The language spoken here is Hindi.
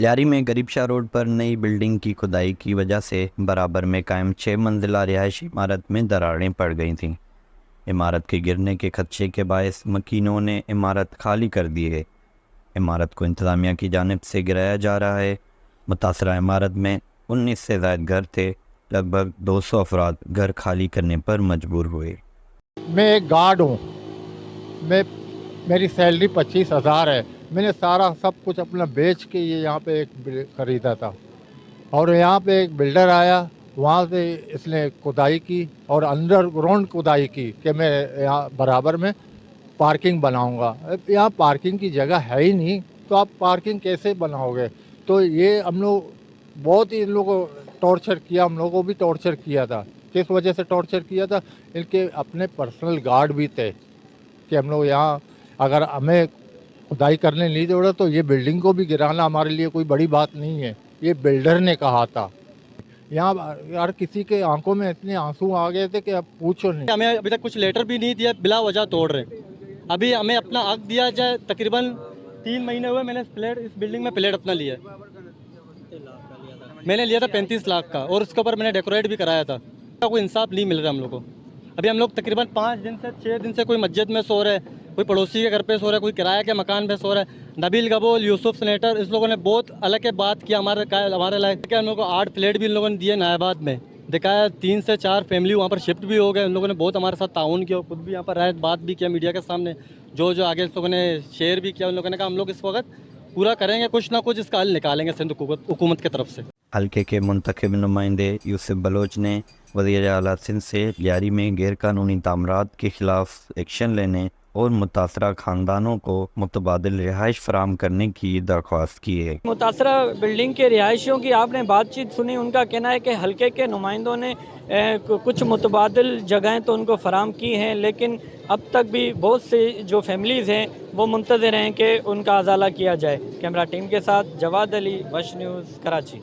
लियारी में गरीबशाह रोड पर नई बिल्डिंग की खुदाई की वजह से बराबर में कायम 6 मंजिला रिहायशी इमारत में दरारें पड़ गई थीं। इमारत के गिरने के खदशे के बायस मकीनों ने इमारत खाली कर दी है। इमारत को इंतज़ामिया की जानिब से गिराया जा रहा है। मुतासरा इमारत में 19 से ज़ायद घर थे। लगभग 200 अफराद घर खाली करने पर मजबूर हुए। मैं एक गार्ड हूँ। मैं मेरी सैलरी 25,000 है। मैंने सारा सब कुछ अपना बेच के ये यहाँ पे एक ख़रीदा था और यहाँ पे एक बिल्डर आया, वहाँ से इसने खुदाई की और अंडरग्राउंड खुदाई की कि मैं यहाँ बराबर में पार्किंग बनाऊंगा। अब यहाँ पार्किंग की जगह है ही नहीं, तो आप पार्किंग कैसे बनाओगे? तो ये हम लोग बहुत ही इन लोगों को टॉर्चर किया, हम लोगों को भी टॉर्चर किया था। किस वजह से टॉर्चर किया था? इनके अपने पर्सनल गार्ड भी थे कि हम लोग यहाँ अगर हमें खुदाई करने नहीं जोड़ा तो ये बिल्डिंग को भी गिराना हमारे लिए कोई बड़ी बात नहीं है। ये बिल्डर ने कहा था। यहाँ यार किसी के आंखों में इतने आंसू आ गए थे कि अब पूछो नहीं। हमें अभी तक कुछ लेटर भी नहीं दिया, बिला वजह तोड़ रहे। अभी हमें अपना हक दिया जाए। तकरीबन 3 महीने हुए मैंने इस बिल्डिंग में प्लेट अपना लिया। मैंने लिया था 35 लाख का और उसके ऊपर मैंने डेकोरेट भी कराया था। कोई इंसाफ नहीं मिल रहा हम लोग को। अभी हम लोग तकरीबन 5 दिन से 6 दिन से कोई मस्जिद में सो रहे, कोई पड़ोसी के घर पे सो रहा है, कोई किराए के मकान पे सो रहा है। नबील गबोल, यूसुफ सेनेटर, इस लोगों ने बहुत अलग के बात किया हमारे लायक के। हम लोगों को 8 फ्लैट भी इन लोगों ने दिए नायाबाद में। दिखाया 3 से 4 फैमिली वहाँ पर शिफ्ट भी हो गए। उन लोगों ने बहुत हमारे साथ ताउन किया, खुद भी यहाँ पर रह बात भी किया मीडिया के सामने। जो जो आगे इस लोगों ने शेयर भी किया, उन लोगों ने कहा हम लोग इस वक्त पूरा करेंगे, कुछ ना कुछ इसका हल निकालेंगे सिंध हुकूमत की तरफ से। हल्के के मुंतखब नुमाइंदे यूसुफ बलोच ने वज़ीर आला सिंध से लियारी में गैर कानूनी तामीरात के खिलाफ एक्शन लेने और मुतासरा ख़ानदानों को मुतबादिल रिहाइश फराहम करने की दरख्वास्त की है। मुतासरा बिल्डिंग के रिहायशियों की आपने बातचीत सुनी। उनका कहना है कि हल्के के नुमाइंदों ने कुछ मुतबादिल जगहें तो उनको फराहम की हैं, लेकिन अब तक भी बहुत से जो फैमिलीज़ हैं वो मुंतज़िर हैं कि उनका अजाला किया जाए। कैमरा टीम के साथ जवाद अली, वश न्यूज़, कराची।